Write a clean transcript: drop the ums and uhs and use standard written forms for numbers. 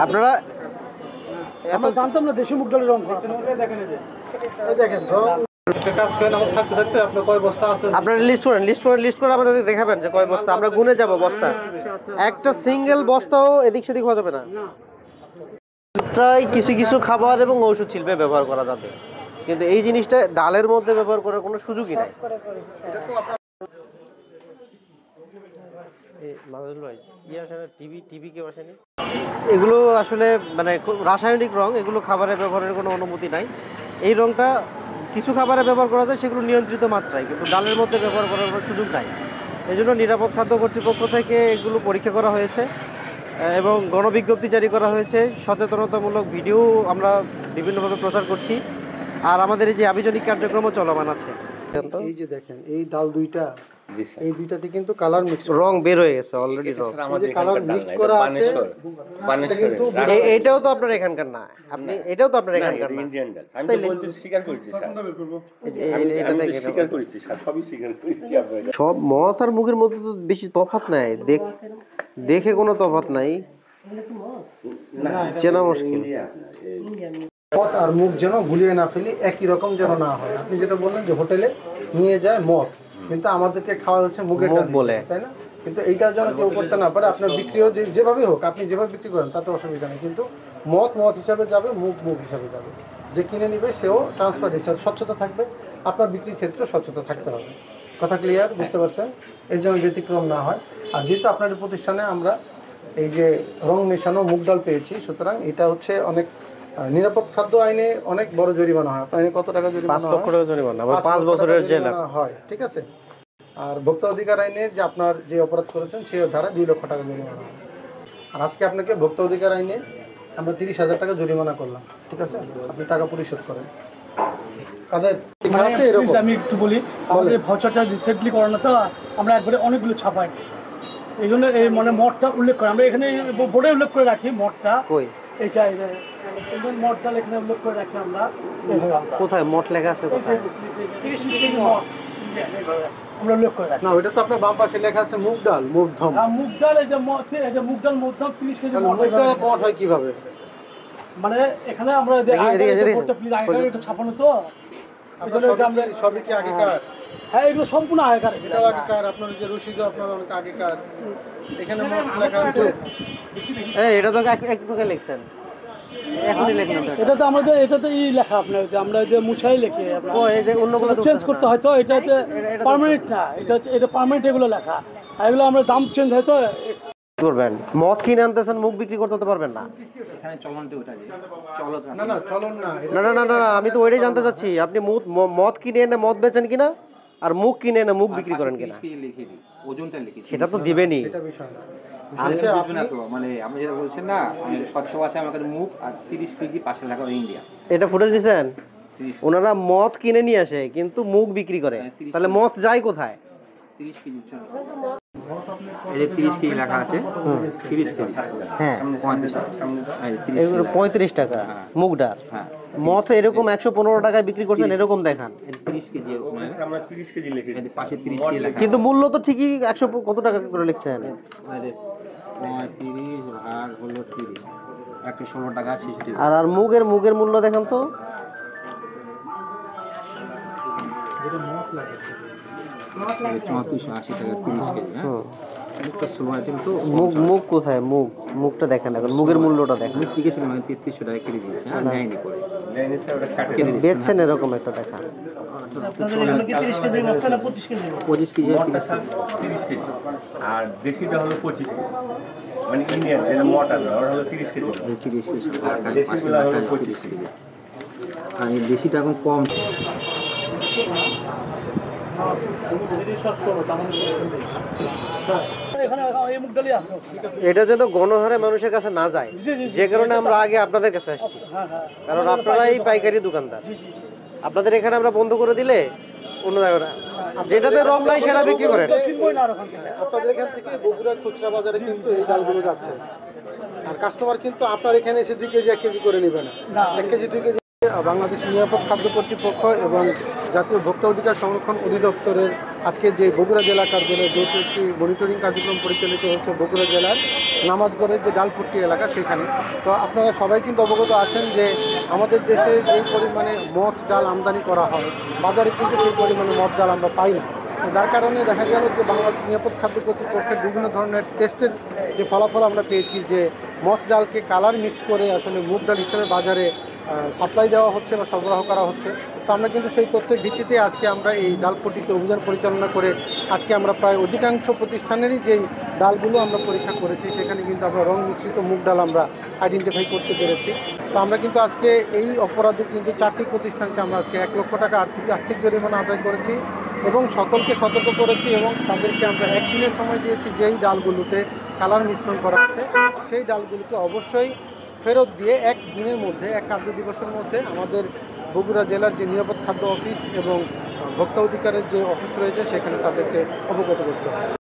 আপনারা আমরা জানতাম না দেশি মুগ ডালের রং দেখেন আপনারা লিস্ট করে আমাদের দেখাবেন যে কয় বস্তা, আমরা গুনে যাব বস্তা। একটা সিঙ্গেল বস্তাও এদিক সেদিক হওয়া যাবে না। প্রায় কিছু কিছু খাবার এবং ঔষধ শিল্পে ব্যবহার করা যাবে, কিন্তু এই জিনিসটা ডালের মধ্যে ব্যবহার করার কোনো সুযোগই নাই। এগুলো আসলে মানে রাসায়নিক রং, এগুলো খাবারে ব্যবহারের কোনো অনুমতি নাই। এই রংটা কিছু খাবারে ব্যবহার করা যায়, সেগুলো নিয়ন্ত্রিত মাত্রায়, কিন্তু ডালের মধ্যে ব্যবহার করার কোনো সুযোগ নাই। এই জন্য নিরাপদ খাদ্য কর্তৃপক্ষ থেকে এগুলো পরীক্ষা করা হয়েছে এবং গণবিজ্ঞপ্তি জারি করা হয়েছে। সচেতনতামূলক ভিডিও আমরা বিভিন্নভাবে প্রচার করছি, আর আমাদের এই যে আভিযানিক কার্যক্রমও চলমান আছে। এই যে দেখেন এই ডাল দুইটা, এই দুইটাতে কিন্তু কালার মিক্স, রং বের হয়ে গেছে অলরেডি। রং যে কালার মিক্স করা আছে, কিন্তু এটাও তো আপনার এখানকার না, আপনি এটাও তো আপনার এখানকার না। ইন্ডিয়ান ডাল আমি তো বলতে স্বীকার করছি স্যার, এটা দেখে স্বীকার করছি স্যার, সবই স্বীকার করছি। আপনারা সব মদ আর মুখের মধ্যে তো বেশি তফাৎ নাই, দেখে কোনো তফাৎ নাই, চেনা মুশকিল। মদ আর মুখ যেন গুলিয়ে না ফেলি, একই রকম যেন না হয়। আপনি যেটা বললেন যে হোটেলে নিয়ে যায় মদ, কিন্তু আমাদেরকে খাওয়া হচ্ছে মুগের ডাল বলে, তাই না? কিন্তু এইটার জন্য কেউ করতে না পারে। আপনার বিক্রিও যেভাবেই হোক, আপনি যেভাবে বিক্রি করেন তাতে অসুবিধা নেই, কিন্তু মদ হিসাবে যাবে, মুগ হিসাবে যাবে। যে কিনে নিবে সেও ট্রান্সপারেন্ট হিসাবে স্বচ্ছতা থাকবে, আপনার বিক্রির ক্ষেত্রে স্বচ্ছতা থাকতে হবে। কথা ক্লিয়ার? বুঝতে পারছেন? এর জন্য ব্যতিক্রম না হয়। আর যেহেতু আপনাদের প্রতিষ্ঠানে আমরা এই যে রং মেশানো মুগ ডাল পেয়েছি, সুতরাং এটা হচ্ছে অনেক নিরাপদ খাদ্য আইনে অনেক বড় জরিমানা হয়। আপনার কত টাকা জরিমানা? 5 লক্ষ টাকা জরিমানা, 5 বছরের জেল হয়, ঠিক আছে? আর ভোক্তা অধিকার আইনের যে আপনার যে অপরাধ করেছেন সেই ধারা 2 লক্ষ টাকা জরিমানা হয়। আর আজকে আপনাকে ভোক্তা অধিকার আইনে আমরা 30,000 টাকা জরিমানা করলাম, ঠিক আছে? আপনি টাকা পরিশোধ করেন। কাদের আমি একটু বলি, আমাদের ভাউচারটা রিসেন্টলি করানো তো আমরা একবারে অনেকগুলো ছাপাই, এই জন্য এই মানে মঠটা উল্লেখ করে আমরা এখানে বোর্ডে উল্লেখ করে রাখি মঠটা। কই এইটা মঠটা এখানে উল্লেখ করে রাখি আমরা। কোথায় মঠ লেখা আছে? কোথায়? আমরা উল্লেখ করে রাখি। না, ওইটা তো আপনার বাম পাশে লেখা আছে মুগ ডাল মধ্যম। মুগ ডাল, এই যে মুগ ডাল মধ্যম 30 কেজি। মুগ ডাল মঠ হয় কিভাবে? মানে এখানে আমরা এটা ছাপানো তো, সবই কি আগেকার? হ্যাঁ, এগুলো সম্পূর্ণ আগেকার। এটাও আগেকার, আপনার যে রশিদ আপনার অনেক আগেকার। এখানে মঠ লেখা আছে। এটা তো এক প্রকার লিখছেন, এখনই লিখলাম। এটা তো আমাদের এটাতে লেখা, আপনার আমরা যে মুছাই লিখি, ও এই যে অন্যগুলো চেঞ্জ করতে হয় তো, এটাতে পার্মানেন্ট না, এটা পার্মানেন্ট এগুলো লেখা, আর এগুলো আমরা দাম চেঞ্জ হয় তো। করবেন মদ কিনে আনতেছেন, মুখ বিক্রি করতে পারবেন না। এখানে চলন তো ওটা যে চলন না চলন না, না, আমি তো ওইটাই জানতে চাচ্ছি, আপনি মদ কিনে এনে মদ বেচেন কিনা, আর মুখ কিনে এনে মুখ বিক্রি করেন কিনা? ওজনটা লিখি, সেটা তো দিবেনই। এটা বিষয় না। আচ্ছা, বুঝবে না তো, মানে আপনি যেটা বলছেন না, আমি স্বচ্ছ ভাষায় আমাদের মুখ আর 30 কেজি পাশে লেখা ইন্ডিয়া। এটা ফুটেজ দিচ্ছেন? ওনারা মদ কিনে নিয়ে আসে কিন্তু মুখ বিক্রি করে, তাহলে মদ যায় কোথায়? 30 কেজি এই যে 30 কেজি লেখা আছে, 30 কেজি, হ্যাঁ 35 টাকা মুগ ডাল। হ্যাঁ, মদ এরকম 115 টাকায় বিক্রি করছেন, এরকম দেখান। 30 কেজি আমরা 30 কেজি লিখি, পাশে 30 কেজি লেখা, কিন্তু মূল্য তো ঠিকই 100 কত টাকা করে লিখছেন? 35 ভাগ হলো 30, 116 টাকা 60। আর মুগের মূল্য দেখেন তো। মুগ কোথায়? মুগটা দেখেন, এখন মুগের মূল্যটা দেখেন। বেচছেন এরকম একটা দেখা। 25 কেজি আর দেশিটা হলো 25 কেজি, মানে ইন্ডিয়ান যেটা মোটা হলো 30 কেজি, 30 কেজি আর দেশিগুলো হলো 25 কেজি। আর এই দেশিটা এখন কম। এটা যেন গণহারে মানুষের কাছে না যায়, যে কারণে আমরা আগে আপনাদের কাছে আসছি, কারণ আপনারাই পাইকারি দোকানদার। আপনাদের এখানে আমরা বন্ধ করে দিলে অন্য জায়গায় যেটাতে রং নাই সেটা বিক্রি করেন। আপনাদের এখান থেকে বগুড়ার খুচরা বাজারে কিন্তু এই ডালগুলো যাচ্ছে, আর কাস্টমার কিন্তু আপনার এখানে এসে 2 কেজি 1 কেজি করে নেবে না, 1 কেজি 2 কেজি। বাংলাদেশ নিরাপদ খাদ্য কর্তৃপক্ষ এবং জাতীয় ভোক্তা অধিকার সংরক্ষণ অধিদপ্তরের আজকে যে বগুড়া জেলা কার্যালয়ে যৌথ একটি মনিটরিং কার্যক্রম পরিচালিত হচ্ছে বগুড়া জেলার নামাজগড়ের যে ডালপট্টি এলাকা সেখানে। তো আপনারা সবাই কিন্তু অবগত আছেন যে আমাদের দেশে যেই পরিমাণে মদ ডাল আমদানি করা হয়, বাজারে কিন্তু সেই পরিমাণে মদ ডাল আমরা পাই না। যার কারণে দেখা গেল যে বাংলাদেশ নিরাপদ খাদ্য কর্তৃপক্ষের বিভিন্ন ধরনের টেস্টের যে ফলাফল আমরা পেয়েছি যে মদ ডালকে কালার মিক্স করে আসলে মুগ ডাল হিসেবে বাজারে সাপ্লাই দেওয়া হচ্ছে বা সরবরাহ করা হচ্ছে। তো আমরা কিন্তু সেই তথ্যের ভিত্তিতে আজকে আমরা এই ডালপট্টিতে অভিযান পরিচালনা করে আজকে আমরা প্রায় অধিকাংশ প্রতিষ্ঠানেরই যেই ডালগুলো আমরা পরীক্ষা করেছি সেখানে কিন্তু আমরা রং মিশ্রিত মুগ ডাল আমরা আইডেন্টিফাই করতে পেরেছি। তো আমরা কিন্তু আজকে এই অপরাধে কিন্তু 4টি প্রতিষ্ঠানকে আমরা আজকে 1 লক্ষ টাকা আর্থিক জরিমানা আদায় করেছি এবং সকলকে সতর্ক করেছি এবং তাদেরকে আমরা 1 দিনের সময় দিয়েছি যেই ডালগুলোতে কালার মিশ্রণ করা আছে সেই ডালগুলোকে অবশ্যই ফেরত দিয়ে 1 দিনের মধ্যে 1 কার্য দিবসের মধ্যে আমাদের বগুড়া জেলার যে নিরাপদ খাদ্য অফিস এবং ভোক্তা অধিকারের যে অফিস রয়েছে সেখানে তাদেরকে অবগত করতে হবে।